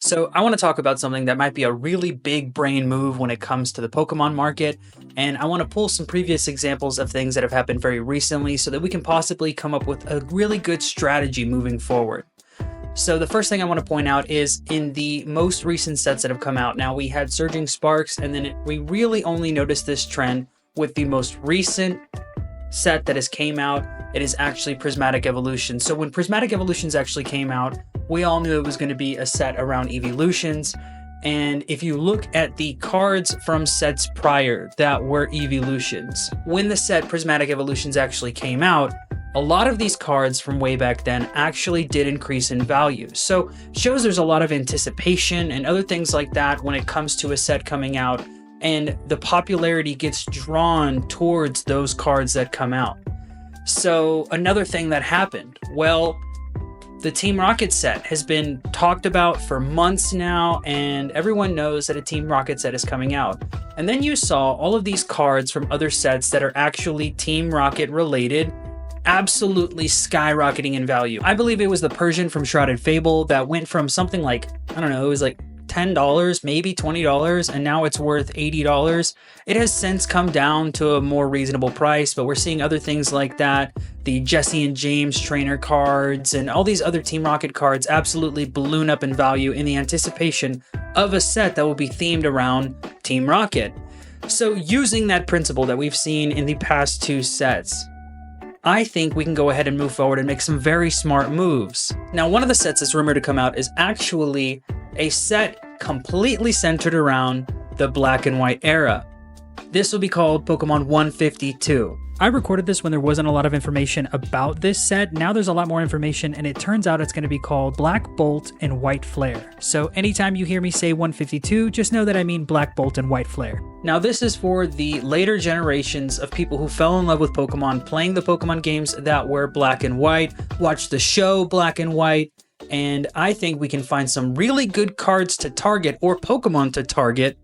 So, I want to talk about something that might be a really big brain move when it comes to the Pokemon market, and I want to pull some previous examples of things that have happened very recently so that we can possibly come up with a really good strategy moving forward. So, the first thing I want to point out is in the most recent sets that have come out. Now, we had Surging Sparks, and then we really only noticed this trend with the most recent set that has came out. It is actually Prismatic Evolution. So, when Prismatic Evolutions actually came out, we all knew it was going to be a set around evolutions. And if you look at the cards from sets prior that were evolutions, when the set Prismatic Evolutions actually came out, a lot of these cards from way back then actually did increase in value. So shows there's a lot of anticipation and other things like that when it comes to a set coming out, and the popularity gets drawn towards those cards that come out. So another thing that happened, well, the Team Rocket set has been talked about for months now, and everyone knows that a Team Rocket set is coming out. And then you saw all of these cards from other sets that are actually Team Rocket related absolutely skyrocketing in value. I believe it was the Persian from Shrouded Fable that went from something like, I don't know, it was like $10, maybe $20, and now it's worth $80. It has since come down to a more reasonable price, but we're seeing other things like that. The Jesse and James trainer cards and all these other Team Rocket cards absolutely balloon up in value in the anticipation of a set that will be themed around Team Rocket. So using that principle that we've seen in the past two sets, I think we can go ahead and move forward and make some very smart moves. Now, one of the sets that's rumored to come out is actually a set completely centered around the Black and White era. This will be called Pokemon 152. I recorded this when there wasn't a lot of information about this set. Now there's a lot more information, and it turns out it's going to be called Black Bolt and White Flare. So anytime you hear me say 152, just know that I mean Black Bolt and White Flare. Now this is for the later generations of people who fell in love with Pokemon, playing the Pokemon games that were Black and White, watched the show Black and White, and I think we can find some really good cards to target, or Pokemon to target,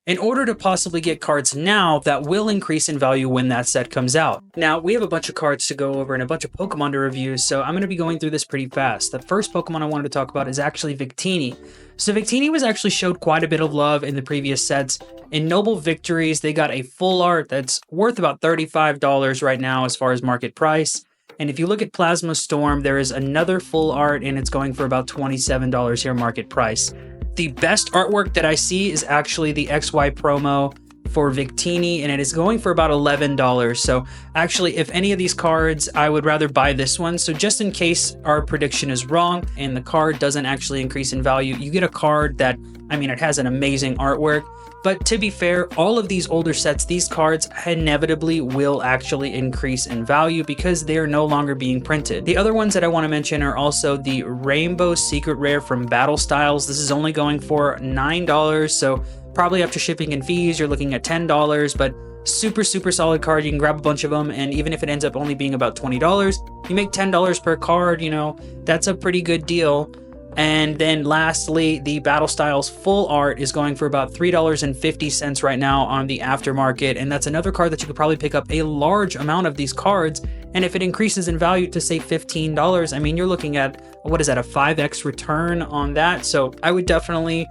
in order to possibly get cards now that will increase in value when that set comes out. Now, we have a bunch of cards to go over and a bunch of Pokemon to review, so I'm going to be going through this pretty fast. The first Pokemon I wanted to talk about is actually Victini. So Victini was actually showed quite a bit of love in the previous sets. In Noble Victories, they got a full art that's worth about $35 right now as far as market price. And if you look at Plasma Storm, there is another full art, and it's going for about $27 here market price. The best artwork that I see is actually the XY promo for Victini, and it is going for about $11. So actually, if any of these cards, I would rather buy this one. So just in case our prediction is wrong and the card doesn't actually increase in value, you get a card that, I mean, it has an amazing artwork. But to be fair, all of these older sets, these cards inevitably will actually increase in value because they are no longer being printed. The other ones that I want to mention are also the Rainbow Secret Rare from Battle Styles. This is only going for $9, so probably after shipping and fees, you're looking at $10, but super solid card. You can grab a bunch of them, and even if it ends up only being about $20, you make $10 per card, you know, that's a pretty good deal. And then lastly, the Battle Styles full art is going for about $3.50 right now on the aftermarket. And that's another card that you could probably pick up a large amount of these cards. And if it increases in value to say $15, I mean, you're looking at, what is that, a 5x return on that? So I would definitely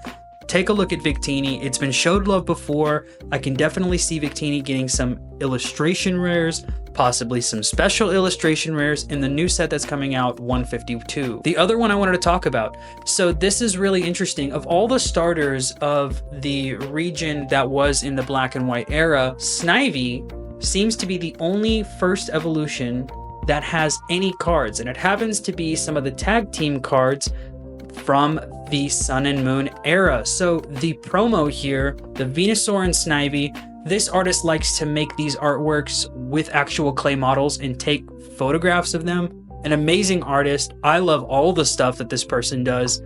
take a look at Victini. It's been showed love before. I can definitely see Victini getting some illustration rares, possibly some special illustration rares in the new set that's coming out, 152. The other one I wanted to talk about. So this is really interesting. Of all the starters of the region that was in the Black and White era, Snivy seems to be the only first evolution that has any cards, and it happens to be some of the tag team cards from the Sun and Moon era. So the promo here, the Venusaur and Snivy, this artist likes to make these artworks with actual clay models and take photographs of them. An amazing artist. I love all the stuff that this person does.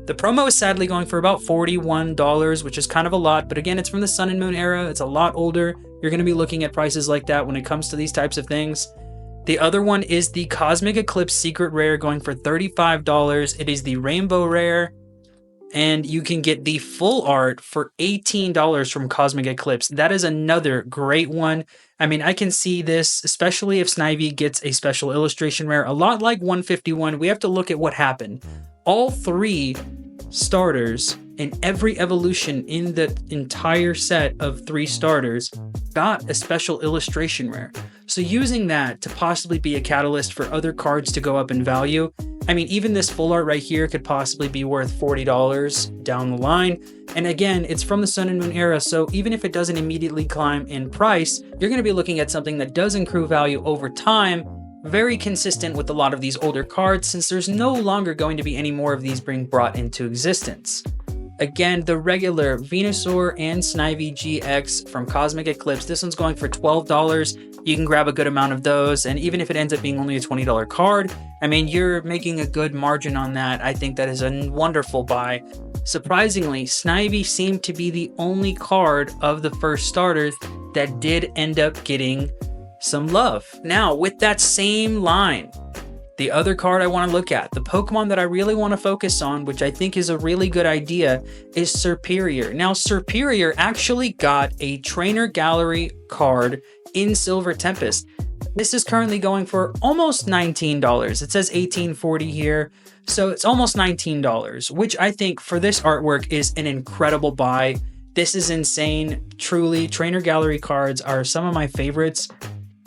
The promo is sadly going for about $41, which is kind of a lot, but again, it's from the Sun and Moon era. It's a lot older. You're going to be looking at prices like that when it comes to these types of things. The other one is the Cosmic Eclipse Secret Rare going for $35. It is the Rainbow Rare, and you can get the full art for $18 from Cosmic Eclipse. That is another great one. I mean, I can see this, especially if Snivy gets a special illustration rare. A lot like 151, we have to look at what happened. All three starters and every evolution in the entire set of 3 starters got a special illustration rare. So using that to possibly be a catalyst for other cards to go up in value, I mean, even this full art right here could possibly be worth $40 down the line. And again, it's from the Sun and Moon era, so even if it doesn't immediately climb in price, you're going to be looking at something that does accrue value over time, very consistent with a lot of these older cards, since there's no longer going to be any more of these being brought into existence. Again, the regular Venusaur and Snivy GX from Cosmic Eclipse, this one's going for $12. You can grab a good amount of those, and even if it ends up being only a $20 card, I mean, you're making a good margin on that. I think that is a wonderful buy. Surprisingly, Snivy seemed to be the only card of the first starters that did end up getting some love. Now, with that same line, the other card I want to look at, the Pokemon that I really want to focus on, which I think is a really good idea, is Serperior. Now, Serperior actually got a Trainer Gallery card in Silver Tempest. This is currently going for almost $19. It says $18.40 here, so it's almost $19, which I think for this artwork is an incredible buy. This is insane. Truly, Trainer Gallery cards are some of my favorites.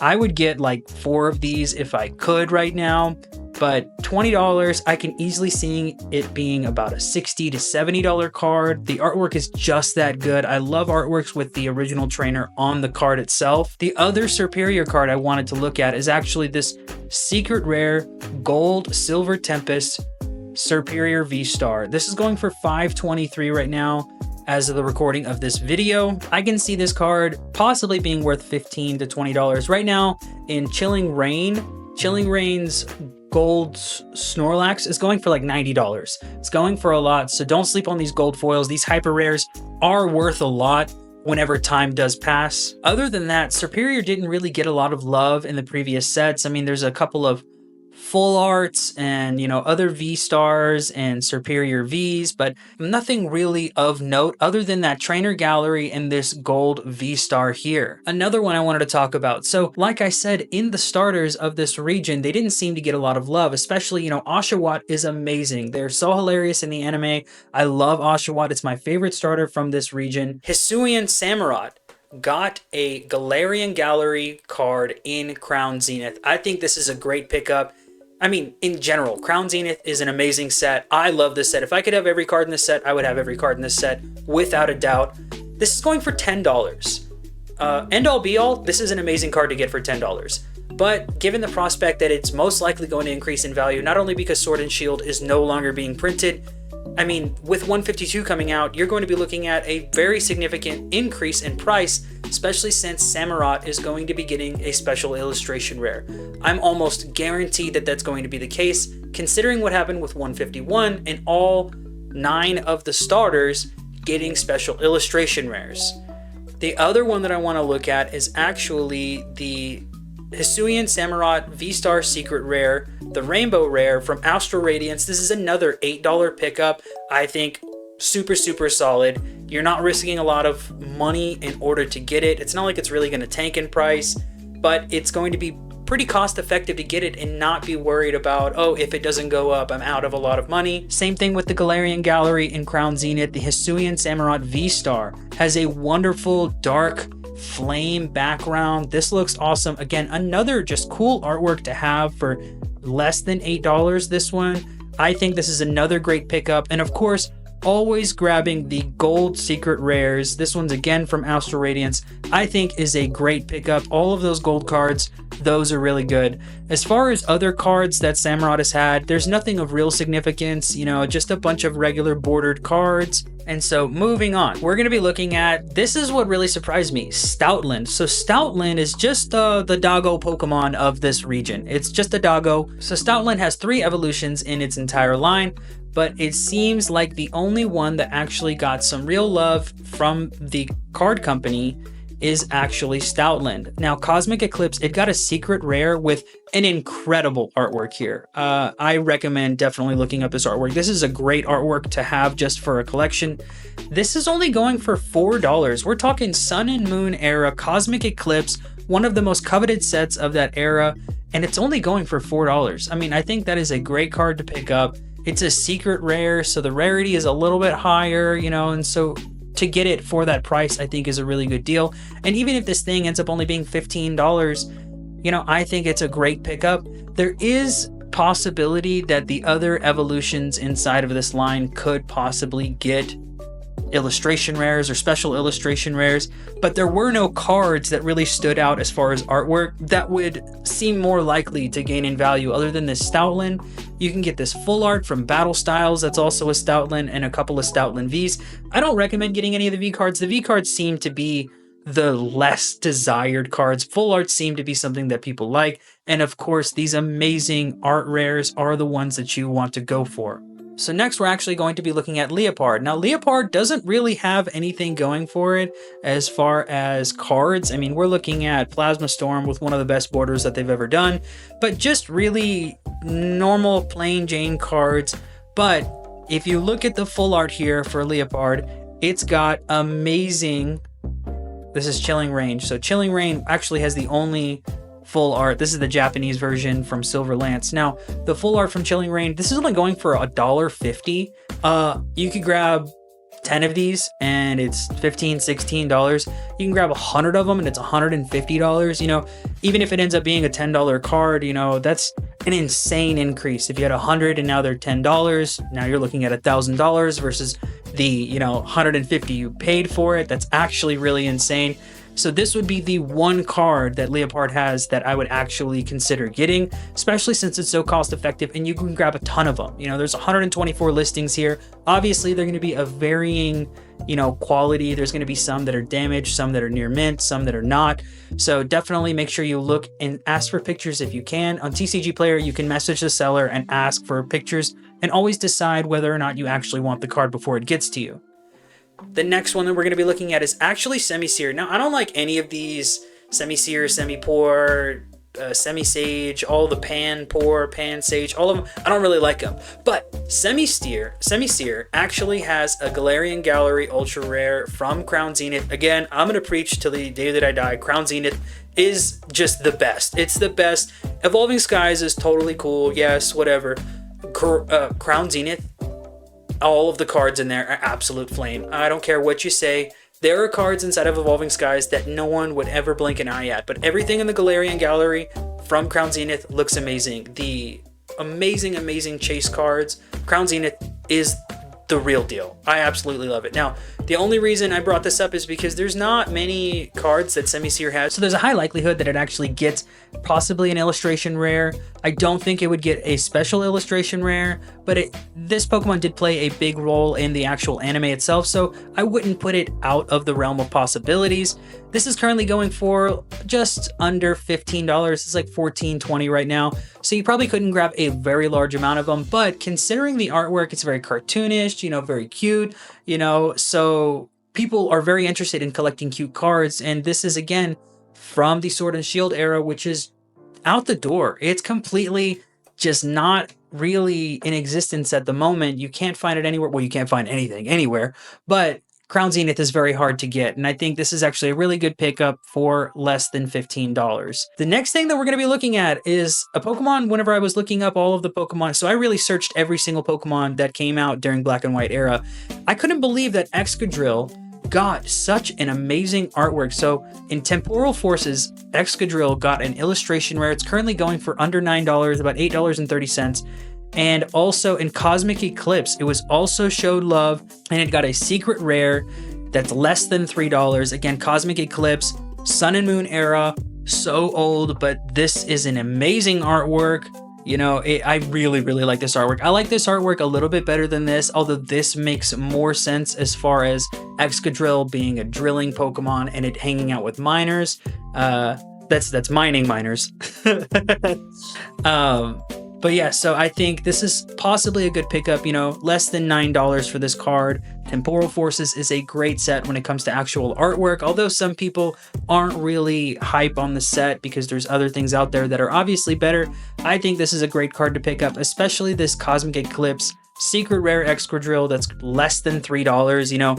I would get like 4 of these if I could right now, but $20, I can easily see it being about a $60 to $70 card. The artwork is just that good. I love artworks with the original trainer on the card itself. The other Serperior card I wanted to look at is actually this secret rare gold Silver Tempest Serperior V-Star. This is going for $5.23 right now. As of the recording of this video, I can see this card possibly being worth $15 to $20 right now. In Chilling Reign, Chilling Reign's gold Snorlax is going for like $90. It's going for a lot, so don't sleep on these gold foils. These hyper rares are worth a lot whenever time does pass. Other than that, Serperior didn't really get a lot of love in the previous sets. I mean, there's a couple of full arts and, you know, other V-Stars and Serperior Vs, but nothing really of note other than that Trainer Gallery and this gold V-Star here. Another one I wanted to talk about. So like I said, in the starters of this region, they didn't seem to get a lot of love, especially, you know, Oshawott is amazing. They're so hilarious in the anime. I love Oshawott. It's my favorite starter from this region. Hisuian Samurott got a Galarian Gallery card in Crown Zenith. I think this is a great pickup. I mean, in general, Crown Zenith is an amazing set. I love this set. If I could have every card in this set, I would have every card in this set, without a doubt. This is going for $10. End all be all, this is an amazing card to get for $10. But given the prospect that it's most likely going to increase in value, not only because Sword and Shield is no longer being printed, I mean, with 152 coming out, you're going to be looking at a very significant increase in price, especially since Samurott is going to be getting a special illustration rare. I'm almost guaranteed that that's going to be the case, considering what happened with 151 and all 9 of the starters getting special illustration rares. The other one that I want to look at is actually the Hisuian Samurott V-Star Secret Rare, the Rainbow Rare from Astral Radiance. This is another $8 pickup. I think super solid. You're not risking a lot of money in order to get it. It's not like it's really going to tank in price, but it's going to be pretty cost effective to get it and not be worried about, oh, if it doesn't go up, I'm out of a lot of money. Same thing with the Galarian Gallery in Crown Zenith. The Hisuian Samurott V-Star has a wonderful dark flame background. This looks awesome. Again, another just cool artwork to have for less than $8. This one, I think this is another great pickup. And of course, always grabbing the gold secret rares. This one's again from Astral Radiance. I think is a great pickup. All of those gold cards, those are really good. As far as other cards that Samurott has had, there's nothing of real significance, you know, just a bunch of regular bordered cards. And so moving on, we're going to be looking at, this is what really surprised me, Stoutland. So Stoutland is just the doggo Pokemon of this region. It's just a doggo. So Stoutland has 3 evolutions in its entire line, but it seems like the only one that actually got some real love from the card company is actually Stoutland. Now, Cosmic Eclipse, it got a secret rare with an incredible artwork here. I recommend definitely looking up this artwork. This is a great artwork to have just for a collection. This is only going for $4. We're talking Sun and Moon era Cosmic Eclipse, one of the most coveted sets of that era, and it's only going for $4. I mean, I think that is a great card to pick up. It's a secret rare, so the rarity is a little bit higher, you know, and so to get it for that price, I think is a really good deal. And even if this thing ends up only being $15, you know, I think it's a great pickup. There is possibility that the other evolutions inside of this line could possibly get illustration rares or special illustration rares, but there were no cards that really stood out as far as artwork that would seem more likely to gain in value other than this Stoutland. You can get this full art from Battle Styles, that's also a Stoutland, and a couple of Stoutland Vs. I don't recommend getting any of the V cards. The V cards seem to be the less desired cards. Full arts seem to be something that people like, and of course these amazing art rares are the ones that you want to go for. So next we're actually going to be looking at Leopard. Now Leopard doesn't really have anything going for it as far as cards. I mean, we're looking at Plasma Storm with one of the best borders that they've ever done, but just really normal plain Jane cards. But if you look at the full art here for Leopard, it's got amazing, this is Chilling Reign. So Chilling Reign actually has the only full art. This is the Japanese version from Silver Lance. Now, the full art from Chilling Reign, this is only going for $1.50. You could grab 10 of these and it's $15, $16. You can grab 100 of them and it's $150. You know, even if it ends up being a $10 card, you know, that's an insane increase. If you had 100 and now they're $10, now you're looking at $1,000 versus the, you know, 150 you paid for it. That's actually really insane. So this would be the one card that Leopard has that I would actually consider getting, especially since it's so cost effective and you can grab a ton of them. You know, there's 124 listings here. Obviously, they're going to be of varying, you know, quality. There's going to be some that are damaged, some that are near mint, some that are not. So definitely make sure you look and ask for pictures if you can. On TCG Player, you can message the seller and ask for pictures and always decide whether or not you actually want the card before it gets to you. The next one that we're going to be looking at is actually Semi-Seer. Now, I don't like any of these Semi-Seer, Semi-Pour, Semi-Sage, all the Pan-Pour, Pan-Sage, all of them. I don't really like them. But Semi-Seer actually has a Galarian Gallery Ultra Rare from Crown Zenith. Again, I'm going to preach till the day that I die. Crown Zenith is just the best. It's the best. Evolving Skies is totally cool. Yes, whatever. Crown Zenith, all of the cards in there are absolute flame. I don't care what you say. There are cards inside of Evolving Skies that no one would ever blink an eye at, but everything in the Galarian Gallery from Crown Zenith looks amazing. The amazing chase cards, Crown Zenith is the real deal. I absolutely love it. Now, the only reason I brought this up is because there's not many cards that Semi-Seer has, so there's a high likelihood that it actually gets possibly an illustration rare. I don't think it would get a special illustration rare, but this Pokemon did play a big role in the actual anime itself, so I wouldn't put it out of the realm of possibilities. This is currently going for just under $15. It's like $14, $20 right now, so you probably couldn't grab a very large amount of them, but considering the artwork, it's very cartoonish, you know, very cute, you know, so people are very interested in collecting cute cards, and this is, again, from the Sword and Shield era, which is out the door. It's completely just not really in existence at the moment. You can't find it anywhere. Well, you can't find anything anywhere, but Crown Zenith is very hard to get, and I think this is actually a really good pickup for less than $15. The next thing that we're going to be looking at is a Pokemon. Whenever I was looking up all of the Pokemon, so I really searched every single Pokemon that came out during Black and White era. I couldn't believe that Excadrill got such an amazing artwork. So in Temporal Forces, Excadrill got an illustration rare. It's currently going for under $9, about $8.30. And also in Cosmic Eclipse, it was also showed love, and it got a secret rare that's less than $3. Again, Cosmic Eclipse, Sun and Moon era, so old, but this is an amazing artwork. You know, I really like this artwork. I like this artwork a little bit better than this, although this makes more sense as far as Excadrill being a drilling Pokemon and it hanging out with miners. That's mining miners. But yeah, so I think this is possibly a good pickup, you know, less than $9 for this card. Temporal Forces is a great set when it comes to actual artwork, although some people aren't really hype on the set because there's other things out there that are obviously better. I think this is a great card to pick up, especially this Cosmic Eclipse secret rare Excadrill that's less than $3, you know.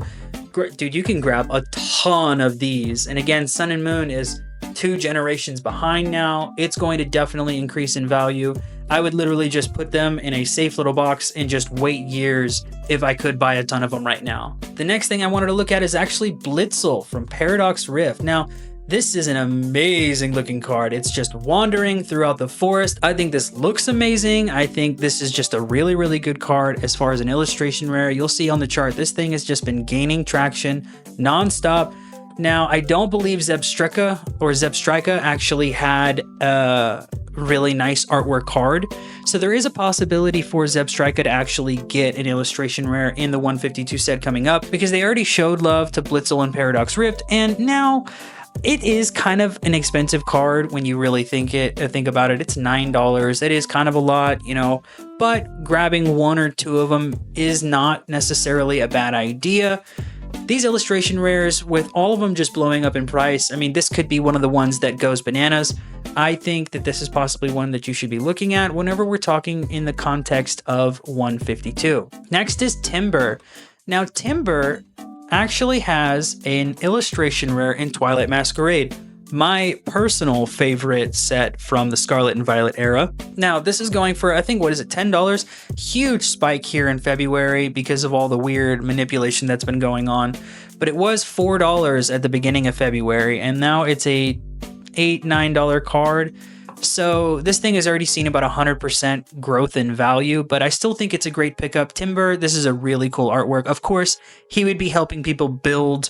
Dude, you can grab a ton of these. And again, Sun and Moon is 2 generations behind now. It's going to definitely increase in value. I would literally just put them in a safe little box and just wait years if I could buy a ton of them right now. The next thing I wanted to look at is actually Blitzle from Paradox Rift. Now, this is an amazing looking card. It's just wandering throughout the forest. I think this looks amazing. I think this is just a really, really good card as far as an illustration rare. You'll see on the chart, this thing has just been gaining traction nonstop. Now, I don't believe Zebstrika actually had a really nice artwork card. So there is a possibility for Zebstrika to actually get an illustration rare in the 152 set coming up, because they already showed love to Blitzle and Paradox Rift, and now it is kind of an expensive card when you really think about it. It's $9. It is kind of a lot, you know, but grabbing one or two of them is not necessarily a bad idea. These illustration rares, with all of them just blowing up in price, I mean, this could be one of the ones that goes bananas. I think that this is possibly one that you should be looking at whenever we're talking in the context of 152. Next is Timber. Now, Timber actually has an illustration rare in Twilight Masquerade, my personal favorite set from the Scarlet and Violet era. Now, this is going for, I think, what is it, $10? Huge spike here in February because of all the weird manipulation that's been going on. But it was $4 at the beginning of February, and now it's a $8, $9 card. So this thing has already seen about 100% growth in value, but I still think it's a great pickup. Timber, this is a really cool artwork. Of course, he would be helping people build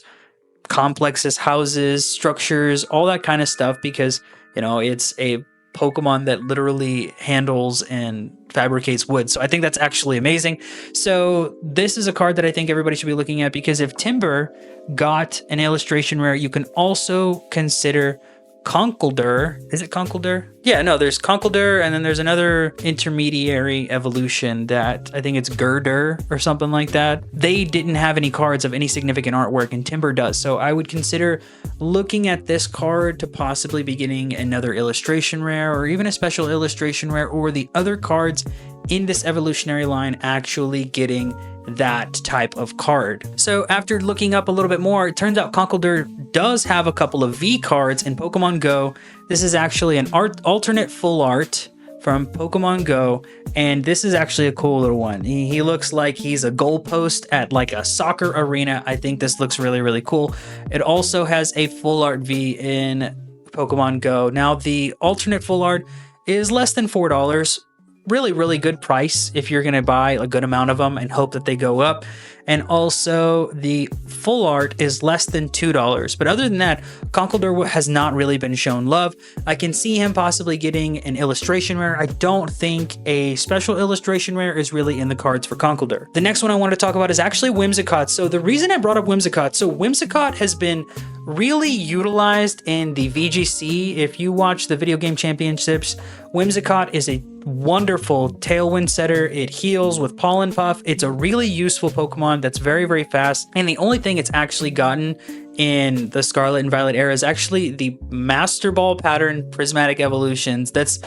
complexes, houses, structures, all that kind of stuff, because, you know, it's a Pokemon that literally handles and fabricates wood. So I think that's actually amazing. So this is a card that I think everybody should be looking at, because if Timber got an illustration rare, you can also consider Conkeldurr. Is it Conkeldurr? Yeah, no, there's Conkeldurr, and then there's another intermediary evolution that I think it's Gurdurr or something like that. They didn't have any cards of any significant artwork, and Timber does. So I would consider looking at this card to possibly be getting another illustration rare, or even a special illustration rare, or the other cards in this evolutionary line actually getting that type of card. So after looking up a little bit more, it turns out Conkeldurr does have a couple of V cards in Pokemon Go. This is actually an alternate full art from Pokemon Go, and this is actually a cool little one. He looks like he's a goalpost at like a soccer arena. I think this looks really, really cool. It also has a full art V in Pokemon Go. Now, the alternate full art is less than $4. Really, really good price if you're going to buy a good amount of them and hope that they go up. And also the full art is less than $2. But other than that, Conkeldurr has not really been shown love. I can see him possibly getting an illustration rare. I don't think a special illustration rare is really in the cards for Conkeldurr. The next one I want to talk about is actually Whimsicott. So the reason I brought up Whimsicott, so Whimsicott has been really utilized in the VGC. If you watch the Video Game Championships, Whimsicott is a wonderful Tailwind setter. It heals with Pollen Puff. It's a really useful Pokemon that's very, very fast. And the only thing it's actually gotten in the Scarlet and Violet era is actually the Master Ball pattern Prismatic Evolutions. That's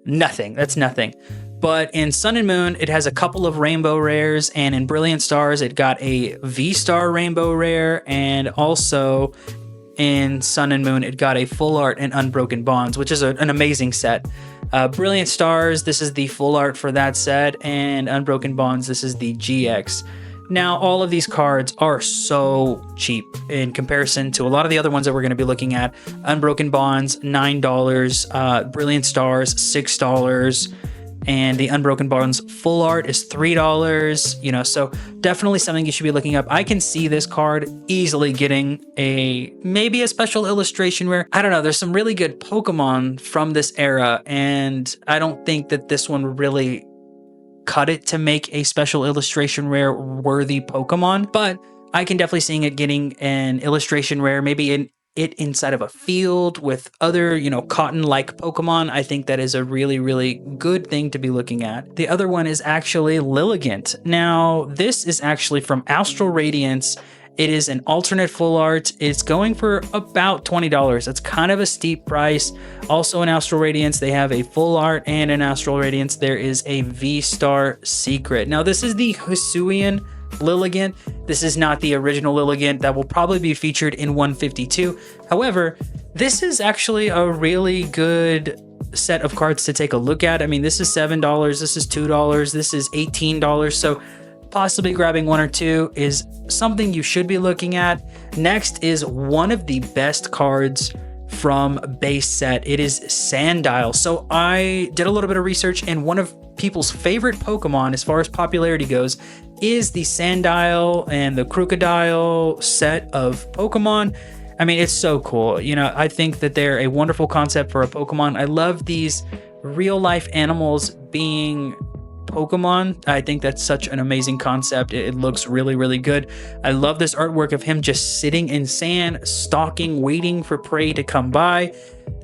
nothing. That's nothing. But in Sun and Moon, it has a couple of rainbow rares, and in Brilliant Stars, it got a V-Star rainbow rare, and also in Sun and Moon, it got a full art and Unbroken Bonds, which is an amazing set. Brilliant Stars, this is the full art for that set, and Unbroken Bonds, this is the GX. Now, all of these cards are so cheap in comparison to a lot of the other ones that we're going to be looking at. Unbroken Bonds, $9, Brilliant Stars, $6, and the Unbroken Bonds full art is $3, you know, so definitely something you should be looking up. I can see this card easily getting maybe a special illustration rare. I don't know, there's some really good Pokemon from this era, and I don't think that this one really cut it to make a special illustration rare worthy Pokemon, but I can definitely see it getting an illustration rare, maybe inside of a field with other, you know, cotton-like Pokemon. I think that is a really, really good thing to be looking at. The other one is actually Lilligant. Now, this is actually from Astral Radiance. It is an alternate full art. It's going for about $20. That's kind of a steep price. Also in Astral Radiance, they have a full art, and in Astral Radiance, there is a V-Star Secret. Now, this is the Hisuian Lilligant. This is not the original Lilligant that will probably be featured in 152. However, this is actually a really good set of cards to take a look at. I mean, this is $7, this is $2, this is $18. So possibly grabbing one or two is something you should be looking at. Next is one of the best cards from base set. It is Sandile. So I did a little bit of research, and one of people's favorite Pokemon as far as popularity goes is the Sandile and the Crocodile set of Pokemon. I mean, it's so cool. You know, I think that they're a wonderful concept for a Pokemon. I love these real life animals being Pokemon. I think that's such an amazing concept. It looks really, really good. I love this artwork of him just sitting in sand, stalking, waiting for prey to come by.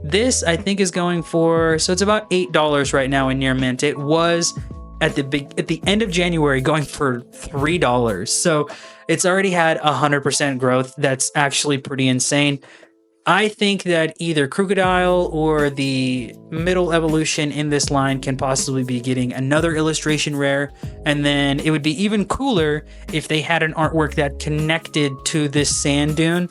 This, I think, is going for, so it's about $8 right now in near mint. It was at the end of January going for $3. So it's already had 100% growth. That's actually pretty insane. I think that either Crocodile or the middle evolution in this line can possibly be getting another illustration rare. And then it would be even cooler if they had an artwork that connected to this sand dune.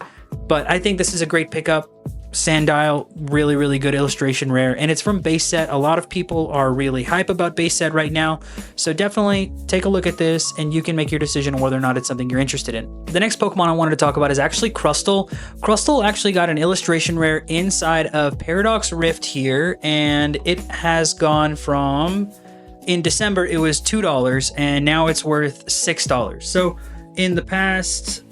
But I think this is a great pickup. Sandile, really, really good illustration rare, and it's from base set. A lot of people are really hype about base set right now, so definitely take a look at this and you can make your decision on whether or not it's something you're interested in. The next Pokemon I wanted to talk about is actually Crustle. Crustle actually got an illustration rare inside of Paradox Rift here, and it has gone from, in December it was $2 and now it's worth $6. So in the past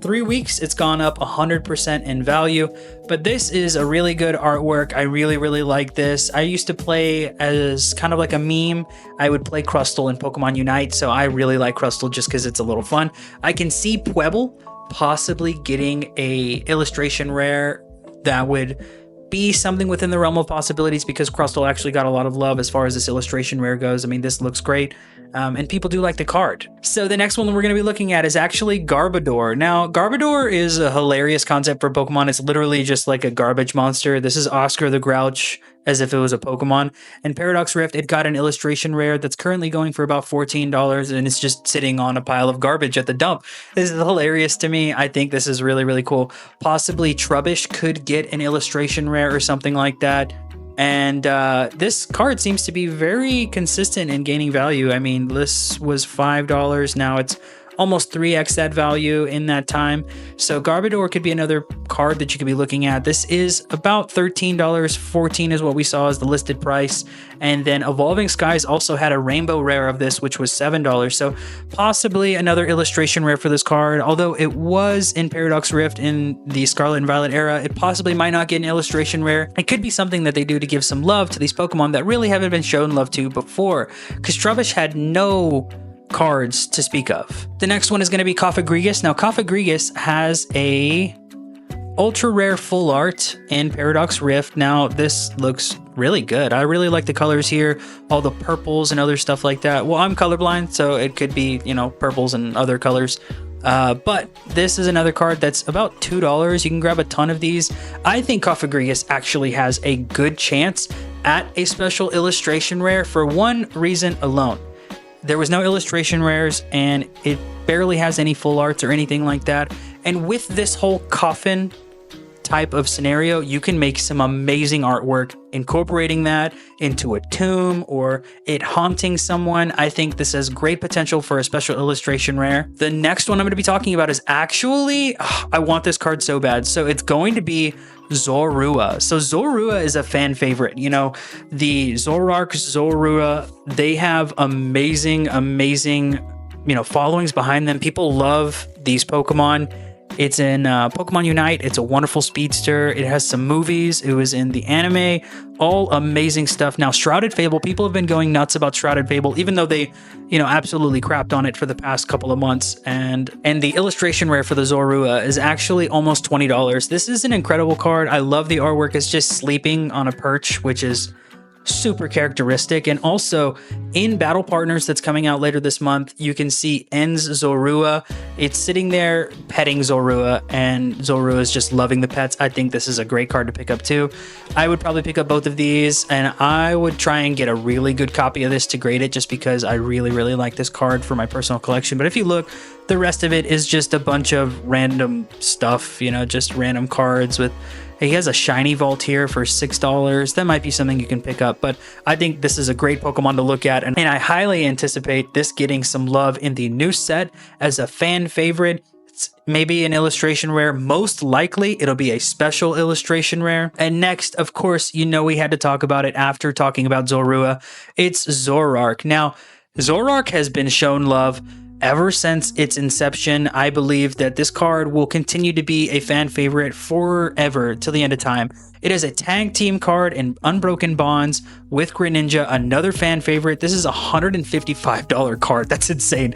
3 weeks, it's gone up 100% in value. But this is a really good artwork. I really, really like this. I used to play as kind of like a meme. I would play Crustle in Pokemon Unite, so I really like Crustle just because it's a little fun. I can see Puebble possibly getting a illustration rare that would be something within the realm of possibilities, because Crustle actually got a lot of love as far as this illustration rare goes. I mean, this looks great. And people do like the card. So the next one that we're going to be looking at is actually Garbodor. Now, Garbodor is a hilarious concept for Pokemon. It's literally just like a garbage monster. This is Oscar the Grouch as if it was a Pokemon. In Paradox Rift, it got an illustration rare that's currently going for about $14, and it's just sitting on a pile of garbage at the dump. This is hilarious to me. I think this is really, really cool. Possibly Trubbish could get an illustration rare or something like that. And this card seems to be very consistent in gaining value. I mean, this was $5. Now it's almost 3x that value in that time. So Garbodor could be another card that you could be looking at. This is about $13. $14 is what we saw as the listed price. And then Evolving Skies also had a rainbow rare of this, which was $7. So possibly another illustration rare for this card. Although it was in Paradox Rift in the Scarlet and Violet era, it possibly might not get an illustration rare. It could be something that they do to give some love to these Pokemon that really haven't been shown love to before, because Trubbish had no cards to speak of. The next one is going to be Cofagrigus. Now, Cofagrigus has a ultra rare full art in Paradox Rift. Now, this looks really good. I really like the colors here, all the purples and other stuff like that. Well, I'm colorblind, so it could be, you know, purples and other colors. But this is another card that's about $2. You can grab a ton of these. I think Cofagrigus actually has a good chance at a special illustration rare for one reason alone. There was no illustration rares, and it barely has any full arts or anything like that. And with this whole coffin type of scenario, you can make some amazing artwork incorporating that into a tomb or it haunting someone. I think this has great potential for a special illustration rare. The next one I'm going to be talking about is actually, I want this card so bad. So it's going to be Zorua. So Zorua is a fan favorite. You know, the Zoroark, Zorua, they have amazing, you know, followings behind them. People love these Pokemon. It's in Pokemon Unite. It's a wonderful speedster. It has some movies. It was in the anime. All amazing stuff. Now, Shrouded Fable, people have been going nuts about Shrouded Fable, even though they, you know, absolutely crapped on it for the past couple of months. And the illustration rare for the Zorua is actually almost $20. This is an incredible card. I love the artwork. It's just sleeping on a perch, which is super characteristic. And also in Battle Partners that's coming out later this month, you can see En's Zorua. It's sitting there petting Zorua, and Zorua is just loving the pets. I think this is a great card to pick up too. I would probably pick up both of these, and I would try and get a really good copy of this to grade it, just because I really, really like this card for my personal collection. But if you look, the rest of it is just a bunch of random stuff, you know, just random cards with He has a shiny Volteer for $6. That might be something you can pick up, but I think this is a great Pokemon to look at, and I highly anticipate this getting some love in the new set as a fan favorite. It's maybe an illustration rare. Most likely it'll be a special illustration rare. And next, of course, you know we had to talk about it after talking about Zorua. It's Zoroark. Now, Zoroark has been shown love ever since its inception. I believe that this card will continue to be a fan favorite forever till the end of time. It is a tag team card in Unbroken Bonds with Greninja, another fan favorite. This is a $155 card. That's insane.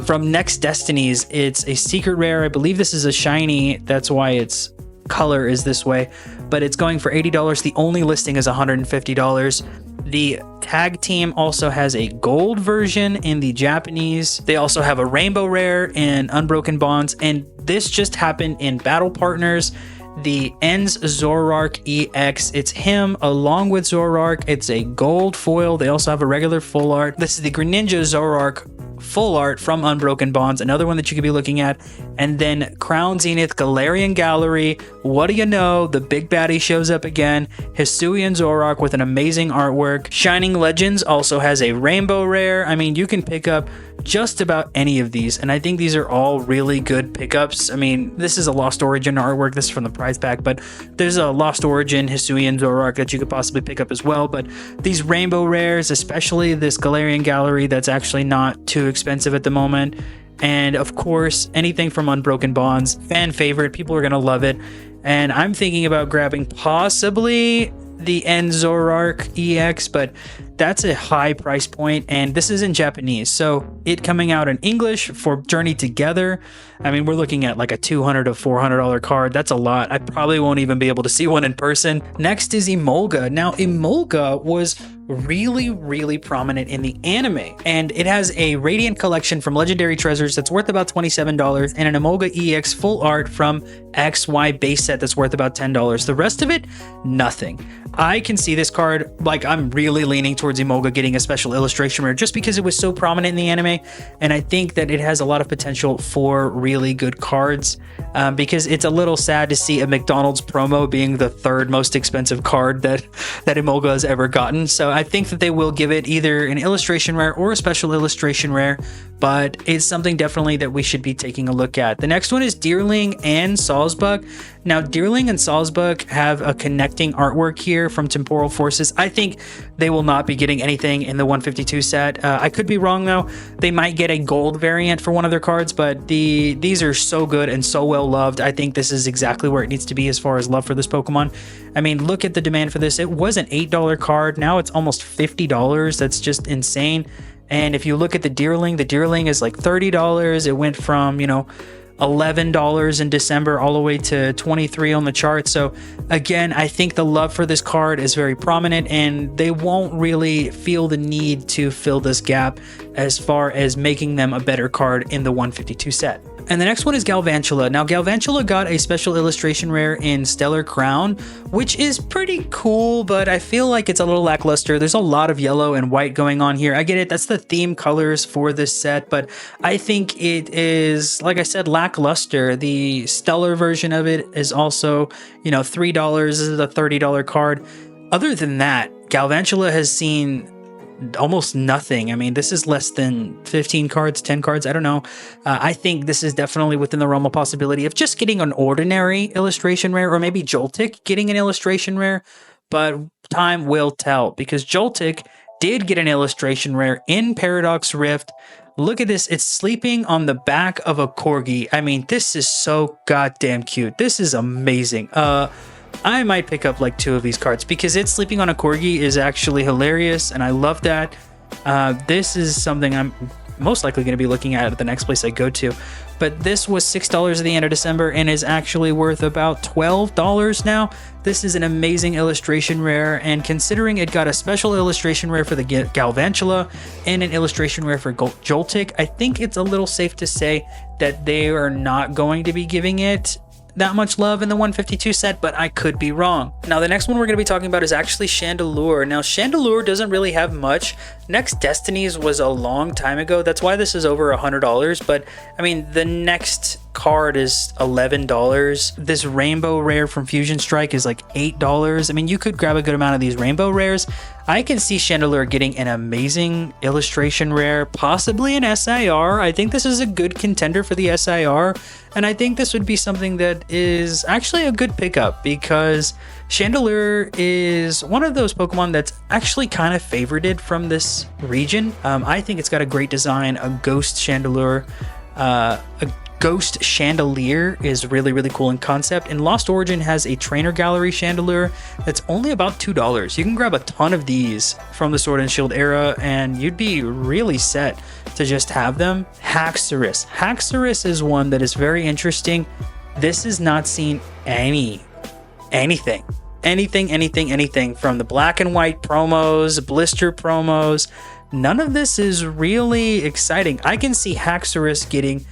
From Next Destinies, it's a secret rare. I believe this is a shiny. That's why its color is this way. But it's going for $80. The only listing is $150. The tag team also has a gold version in the Japanese. They also have a rainbow rare in Unbroken Bonds. And this just happened in Battle Partners. The Ends Zoroark EX. It's him along with Zoroark. It's a gold foil. They also have a regular full art. This is the Greninja Zoroark full art from Unbroken Bonds, another one that you could be looking at. And then Crown Zenith Galarian Gallery. What do you know? The big baddie shows up again. Hisuian Zoroark with an amazing artwork. Shining Legends also has a rainbow rare. I mean, you can pick up just about any of these, and I think these are all really good pickups. I mean, this is a Lost Origin artwork. This is from the prize pack, but there's a Lost Origin Hisuian Zoroark that you could possibly pick up as well. But these rainbow rares, especially this Galarian Gallery, that's actually not too expensive at the moment. And of course, anything from Unbroken Bonds, fan favorite. People are gonna love it. And I'm thinking about grabbing possibly the End Zoroark EX, but that's a high price point, and this is in Japanese, so it coming out in English for Journey Together, I mean, we're looking at like a $200 to $400 card. That's a lot. I probably won't even be able to see one in person. Next is Emolga. Now, Emolga was really prominent in the anime, and it has a Radiant collection from Legendary Treasures that's worth about $27, and an Emolga EX full art from XY base set that's worth about $10. The rest of it, nothing. I can see this card, like, I'm really leaning towards Emolga getting a special illustration rare just because it was so prominent in the anime, and I think that it has a lot of potential for really good cards, because it's a little sad to see a McDonald's promo being the third most expensive card that Emolga has ever gotten. So I think that they will give it either an illustration rare or a special illustration rare, but it's something definitely that we should be taking a look at. The next one is Deerling and Sawsbuck. Now, Deerling and Sawsbuck have a connecting artwork here from Temporal Forces. I think they will not be getting anything in the 152 set. I could be wrong though. They might get a gold variant for one of their cards, but these are so good and so well loved. I think this is exactly where it needs to be as far as love for this Pokemon. I mean, look at the demand for this. It was an $8 card. Now it's almost $50. That's just insane. And if you look at the Deerling is like $30. It went from, $11 in December all the way to $23 on the chart. So again, I think the love for this card is very prominent, and they won't really feel the need to fill this gap as far as making them a better card in the 152 set. And the next one is Galvantula. Now, Galvantula got a special illustration rare in Stellar Crown, which is pretty cool, but I feel like it's a little lackluster. There's a lot of yellow and white going on here. I get it, that's the theme colors for this set, but I think it is, like I said, lackluster. The Stellar version of it is also, $3. This is a $30 card. Other than that, Galvantula has seen almost nothing. I mean, this is less than 15 cards, 10 cards. I don't know. I think this is definitely within the realm of possibility of just getting an ordinary illustration rare, or maybe Joltik getting an illustration rare, but time will tell, because Joltik did get an illustration rare in Paradox Rift. Look at this. It's sleeping on the back of a corgi. I mean, this is so goddamn cute. This is amazing. I might pick up like 2 of these cards because it's sleeping on a corgi is actually hilarious, and I love that. This is something I'm most likely going to be looking at the next place I go to. But this was $6 at the end of December and is actually worth about $12 now. This is an amazing illustration rare, and considering it got a special illustration rare for the Galvantula and an illustration rare for Joltik, I think it's a little safe to say that they are not going to be giving it that much love in the 152 set, but I could be wrong. Now, the next one we're going to be talking about is actually Chandelure. Now, Chandelure doesn't really have much. Next Destinies was a long time ago. That's why this is over $100, but I mean, the next card is $11. This rainbow rare from Fusion Strike is like $8. I mean, you could grab a good amount of these rainbow rares. I can see Chandelure getting an amazing illustration rare, possibly an SIR. I think this is a good contender for the SIR, and I think this would be something that is actually a good pickup because Chandelure is one of those Pokemon that's actually kind of favorited from this region. I think it's got a great design, a ghost Chandelure. A Ghost Chandelier is really, really cool in concept, and Lost Origin has a Trainer Gallery Chandelure that's only about $2. You can grab a ton of these from the Sword and Shield era, and you'd be really set to just have them. Haxorus. Haxorus is one that is very interesting. This has not seen anything from the black and white promos, blister promos. None of this is really exciting. I can see Haxorus getting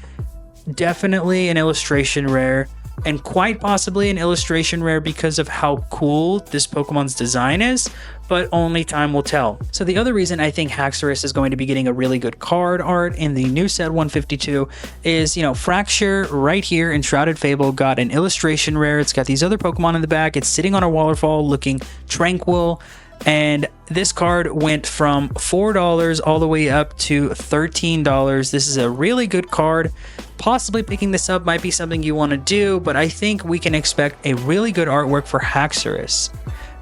definitely an illustration rare, and quite possibly an illustration rare because of how cool this Pokemon's design is, but only time will tell. So the other reason I think Haxorus is going to be getting a really good card art in the new set 152 is, Fracture right here in Shrouded Fable got an illustration rare. It's got these other Pokemon in the back. It's sitting on a waterfall looking tranquil. And this card went from $4 all the way up to $13. This is a really good card. Possibly picking this up might be something you want to do, but I think we can expect a really good artwork for Haxorus.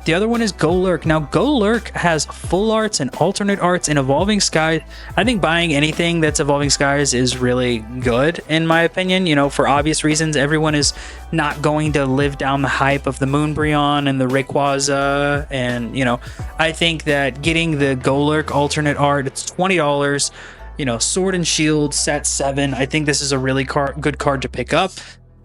The other one is Golurk. Now, Golurk has full arts and alternate arts in Evolving Skies. I think buying anything that's Evolving Skies is really good, in my opinion. For obvious reasons, everyone is not going to live down the hype of the Moonbreon and the Rayquaza. And, I think that getting the Golurk alternate art, it's $20. Sword and Shield set 7. I think this is a really good card to pick up.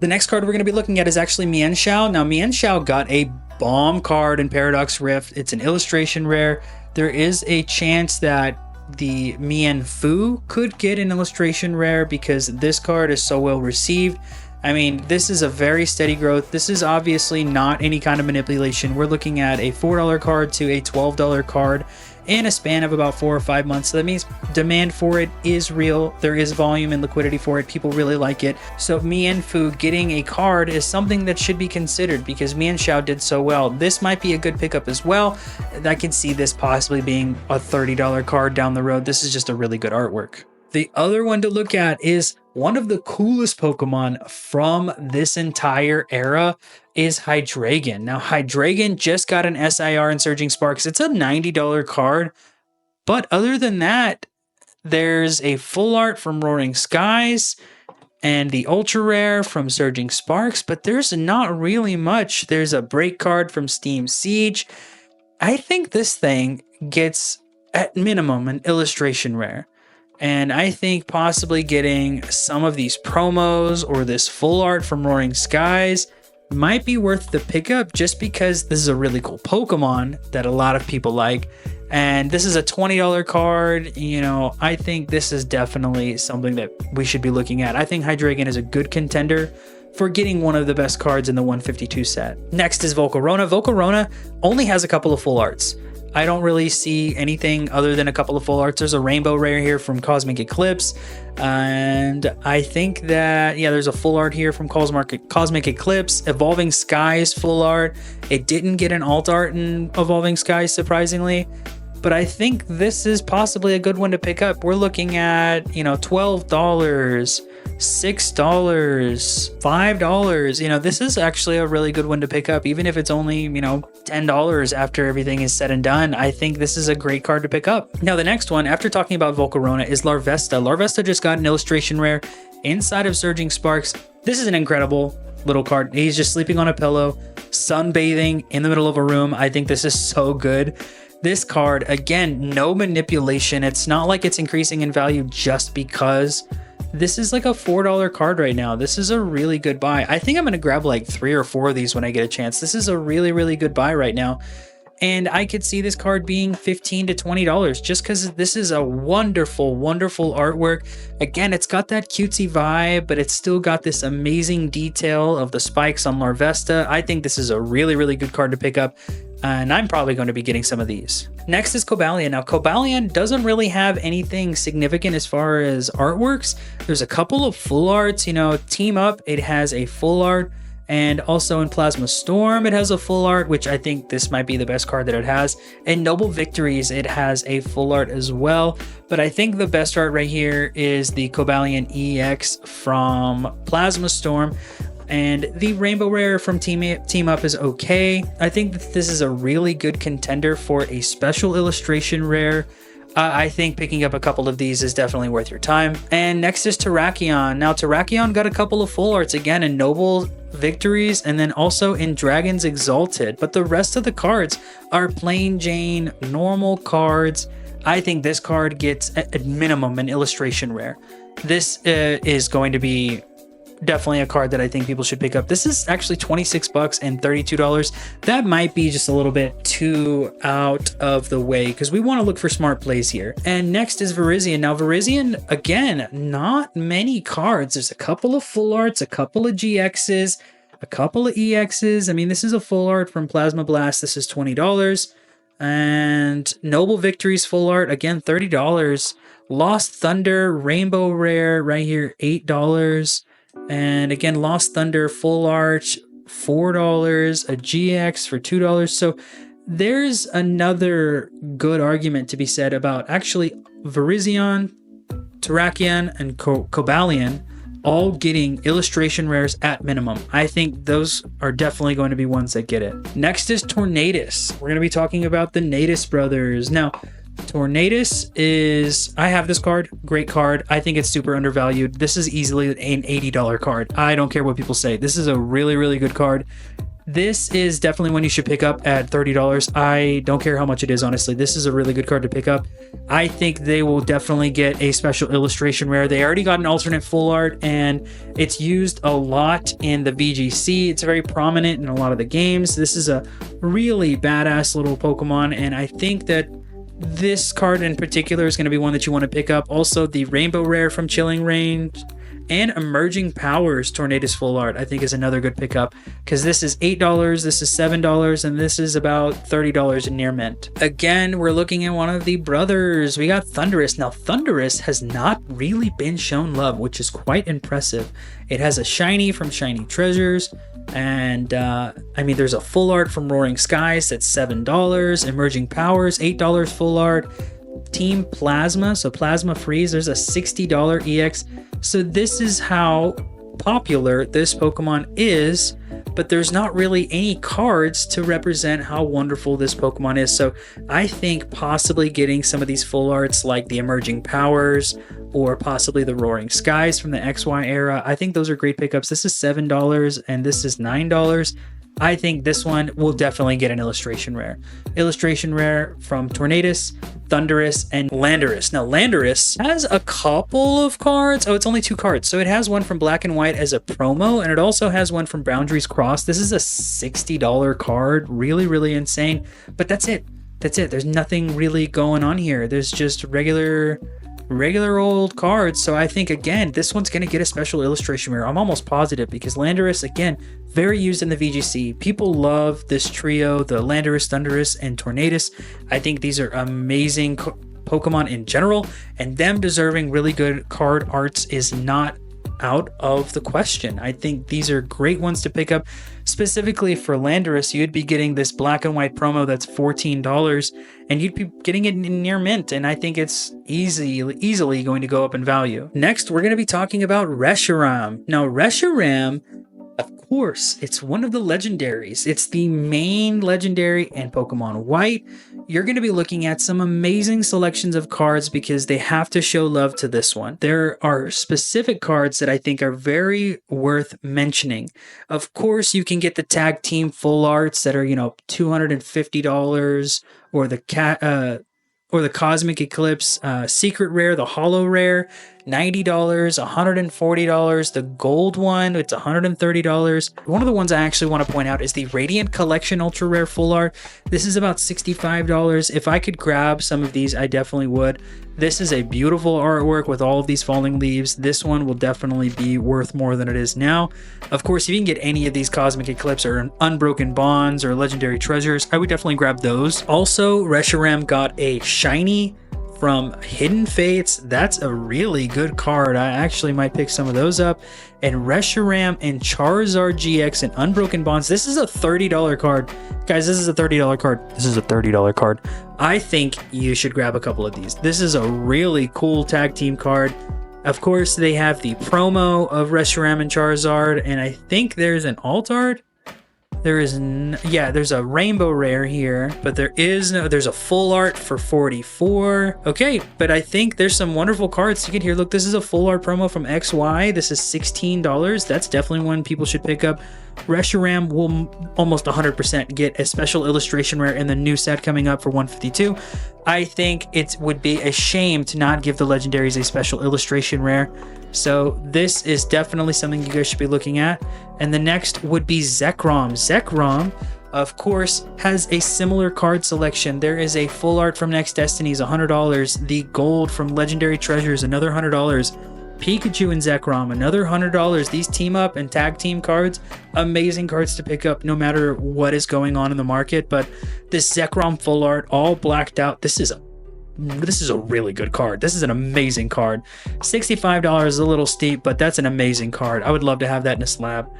The next card we're going to be looking at is actually Mienshao. Now, Mienshao got a bomb card in Paradox Rift. It's an illustration rare. There is a chance that the Mienfoo could get an illustration rare because this card is so well received. I mean, this is a very steady growth. This is obviously not any kind of manipulation. We're looking at a $4 card to a $12 card in a span of about 4 or 5 months. So that means demand for it is real. There is volume and liquidity for it. People really like it. So Mienfoo getting a card is something that should be considered because Mienshao did so well. This might be a good pickup as well. I can see this possibly being a $30 card down the road. This is just a really good artwork. The other one to look at is one of the coolest Pokemon from this entire era is Hydreigon. Now, Hydreigon just got an SIR in Surging Sparks. It's a $90 card. But other than that, there's a full art from Roaring Skies and the ultra rare from Surging Sparks, but there's not really much. There's a break card from Steam Siege. I think this thing gets, at minimum, an illustration rare. And I think possibly getting some of these promos or this full art from Roaring Skies might be worth the pickup just because this is a really cool Pokemon that a lot of people like. And this is a $20 card. I think this is definitely something that we should be looking at. I think Hydreigon is a good contender for getting one of the best cards in the 152 set. Next is Volcarona. Volcarona only has a couple of full arts. I don't really see anything other than a couple of full arts. There's a rainbow rare here from Cosmic Eclipse. And I think that, there's a full art here from Cosmic Eclipse. Evolving Skies full art. It didn't get an alt art in Evolving Skies, surprisingly. But I think this is possibly a good one to pick up. We're looking at, $12, $6, $5. This is actually a really good one to pick up, even if it's only, $10 after everything is said and done. I think this is a great card to pick up. Now, the next one, after talking about Volcarona, is Larvesta. Larvesta just got an illustration rare inside of Surging Sparks. This is an incredible little card. He's just sleeping on a pillow, sunbathing in the middle of a room. I think this is so good. This card, again, no manipulation. It's not like it's increasing in value just because. This is like a $4 card right now. This is a really good buy. I think I'm going to grab like 3 or 4 of these when I get a chance. This is a really, really good buy right now. And I could see this card being $15 to $20 just because this is a wonderful, wonderful artwork. Again, it's got that cutesy vibe, but it's still got this amazing detail of the spikes on Larvesta. I think this is a really, really good card to pick up, and I'm probably going to be getting some of these. Next is Cobalion. Now, Cobalion doesn't really have anything significant as far as artworks. There's a couple of full arts, Team Up, it has a full art. And also in Plasma Storm, it has a full art, which I think this might be the best card that it has. In Noble Victories, it has a full art as well. But I think the best art right here is the Cobalion EX from Plasma Storm. And the Rainbow Rare from Team Up is okay. I think that this is a really good contender for a special illustration rare. I think picking up a couple of these is definitely worth your time. And next is Terrakion. Now, Terrakion got a couple of full arts again in Noble Victories and then also in Dragons Exalted. But the rest of the cards are plain Jane, normal cards. I think this card gets, at minimum, an illustration rare. This is going to be definitely a card that I think people should pick up. This is actually $26 and $32. That might be just a little bit too out of the way because we want to look for smart plays here. And next is Virizion. Now, Virizion, again, not many cards. There's a couple of full arts, a couple of GXs, a couple of EXs. I mean, this is a full art from Plasma Blast. This is $20. And Noble Victories full art, again, $30. Lost Thunder, Rainbow Rare, right here, $8. And again, Lost Thunder full art, $4, a GX for $2. So there's another good argument to be said about actually Virizion, Terrakion, and Cobalion all getting illustration rares at minimum. I think those are definitely going to be ones that get it. Next is Tornadus. We're going to be talking about the Natus brothers. Now, Tornadus is, I have this card, great card. I think it's super undervalued. This is easily an $80 card. I don't care what people say. This is a really, really good card. This is definitely one you should pick up at $30. I don't care how much it is, honestly. This is a really good card to pick up. I think they will definitely get a special illustration rare. They already got an alternate full art, and it's used a lot in the VGC. It's very prominent in a lot of the games. This is a really badass little Pokemon, and I think that this card in particular is going to be one that you want to pick up. Also, the Rainbow Rare from Chilling Reign and Emerging Powers Tornadus Full Art, I think, is another good pickup because this is $8, this is $7, and this is about $30 in near mint. Again, we're looking at one of the brothers. We got Thundurus. Now, Thundurus has not really been shown love, which is quite impressive. It has a shiny from Shiny Treasures. And I mean, there's a full art from Roaring Skies that's $7. Emerging Powers, $8 full art. Team Plasma, so Plasma Freeze, there's a $60 EX. So this is how popular this Pokemon is, but there's not really any cards to represent how wonderful this Pokemon is. So I think possibly getting some of these full arts like the Emerging Powers or possibly the Roaring Skies from the XY era, I think those are great pickups. This is $7 and this is $9. I think this one will definitely get an illustration rare. Illustration rare from Tornadus, Thundurus, and Landorus. Now, Landorus has a couple of cards. Oh, it's only 2 cards. So it has one from Black and White as a promo, and it also has one from Boundaries Cross. This is a $60 card. Really, really insane. But that's it. That's it. There's nothing really going on here. There's just regular old cards. So I think, again, this one's going to get a special illustration rare. I'm almost positive because Landorus, again, very used in the VGC. People love this trio, the Landorus, Thundurus, and Tornadus. I think these are amazing Pokemon in general, and them deserving really good card arts is not out of the question. I think these are great ones to pick up. Specifically for Landorus, you'd be getting this Black and White promo that's $14, and you'd be getting it in near mint, and I think it's easily going to go up in value. Next, we're going to be talking about Reshiram. Now, Reshiram, of course, it's one of the legendaries. It's the main legendary in Pokemon White. You're going to be looking at some amazing selections of cards because they have to show love to this one. There are specific cards that I think are very worth mentioning. Of course, you can get the tag team full arts that are, $250, or the Cosmic Eclipse Secret Rare, the Holo Rare. $90, $140. The gold one, it's $130. One of the ones I actually want to point out is the Radiant Collection Ultra Rare Full Art. This is about $65. If I could grab some of these, I definitely would. This is a beautiful artwork with all of these falling leaves. This one will definitely be worth more than it is now. Of course, if you can get any of these Cosmic Eclipse or Unbroken Bonds or Legendary Treasures, I would definitely grab those. Also, Reshiram got a shiny from Hidden Fates. That's a really good card. I actually might pick some of those up. And Reshiram and Charizard GX and Unbroken Bonds. This is a $30 card. Guys, this is a $30 card. This is a $30 card. I think you should grab a couple of these. This is a really cool tag team card. Of course, they have the promo of Reshiram and Charizard, and I think there's an alt art. There's a rainbow rare here, but there's a full art for 44. Okay, but I think there's some wonderful cards to get here. Look, this is a full art promo from XY. This is $16. That's definitely one people should pick up. Reshiram will almost 100% get a special illustration rare in the new set coming up for 152. I think it would be a shame to not give the legendaries a special illustration rare. So this is definitely something you guys should be looking at. And the next would be Zekrom. Zekrom, of course, has a similar card selection. There is a full art from Next Destinies, $100. The gold from Legendary Treasures, another $100. Pikachu and Zekrom, another $100. These team up and tag team cards, amazing cards to pick up no matter what is going on in the market. But this Zekrom full art, all blacked out, this is a really good card. This is an amazing card. $65 is a little steep, but that's an amazing card. I would love to have that in a slab.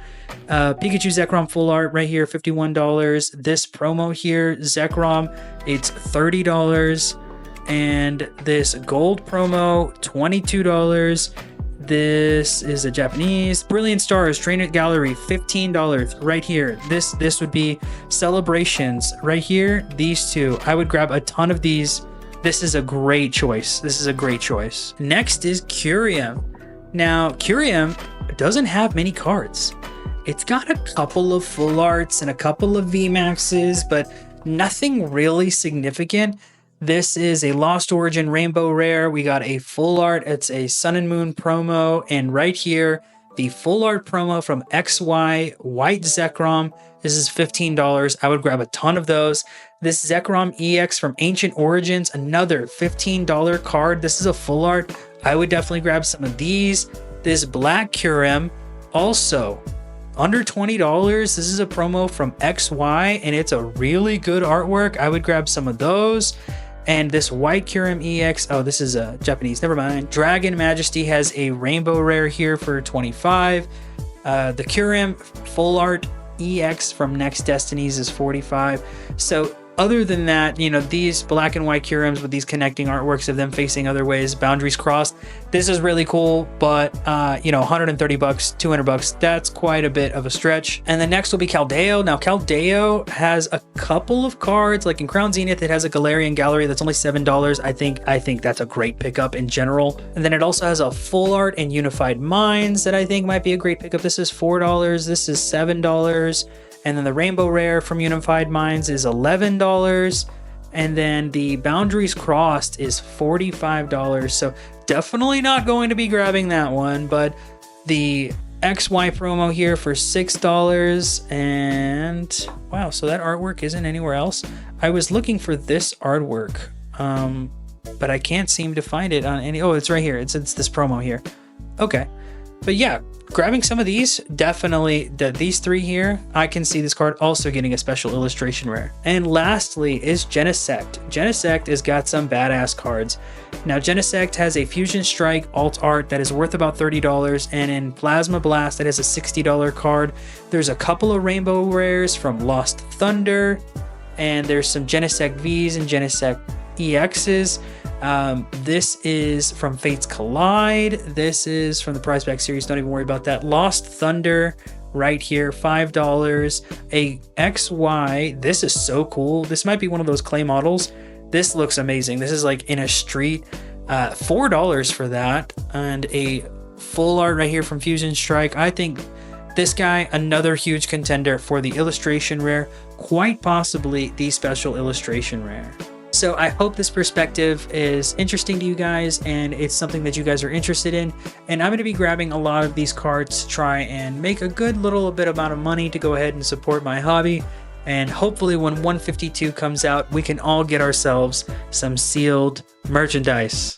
Pikachu Zekrom full art right here, $51. This promo here, Zekrom, it's $30. And this gold promo, $22. This is a Japanese. Brilliant Stars, Trainer Gallery, $15 right here. This would be Celebrations right here. These two, I would grab a ton of these. This is a great choice. This is a great choice. Next is Curium. Now, Curium doesn't have many cards. It's got a couple of full arts and a couple of VMAXs, but nothing really significant. This is a Lost Origin Rainbow Rare. We got a full art. It's a Sun and Moon promo. And right here, the full art promo from XY White Zekrom. This is $15. I would grab a ton of those. This Zekrom EX from Ancient Origins, another $15 card. This is a full art. I would definitely grab some of these. This Black Curium, also under $20. This is a promo from XY, and it's a really good artwork. I would grab some of those. And this White Curium EX, oh, this is a Japanese, never mind. Dragon Majesty has a rainbow rare here for $25. The Curium full art EX from Next Destinies is $45. So other than that, you know, these black and white Curiums with these connecting artworks of them facing other ways, boundaries crossed, this is really cool, but you know, $130, $200, that's quite a bit of a stretch. And the next will be Caldeo. Now, Caldeo has a couple of cards, like in Crown Zenith, it has a Galarian Gallery that's only $7. I think that's a great pickup in general. And then it also has a full art in Unified Minds that I think might be a great pickup. This is $4, this is $7. And then the Rainbow Rare from Unified Minds is $11. And then the Boundaries Crossed is $45. So definitely not going to be grabbing that one. But the XY promo here for $6. And wow, so that artwork isn't anywhere else. I was looking for this artwork, but I can't seem to find it on any. Oh, it's right here. It's this promo here. Okay. But yeah, grabbing some of these, definitely these three here, I can see this card also getting a special illustration rare. And lastly is Genesect. Genesect has got some badass cards. Now, Genesect has a Fusion Strike alt art that is worth about $30, and in Plasma Blast, it has a $60 card. There's a couple of rainbow rares from Lost Thunder, and there's some Genesect Vs and Genesect EXs. This is from Fates Collide. This is from the Prize Pack series. Don't even worry about that. Lost Thunder right here, $5. A XY. This is so cool. This might be one of those clay models. This looks amazing. This is like in a street. $4 for that. And a full art right here from Fusion Strike. I think this guy, another huge contender for the illustration rare. Quite possibly the special illustration rare. So I hope this perspective is interesting to you guys and it's something that you guys are interested in. And I'm going to be grabbing a lot of these cards to try and make a good little bit amount of money to go ahead and support my hobby. And hopefully when 152 comes out, we can all get ourselves some sealed merchandise.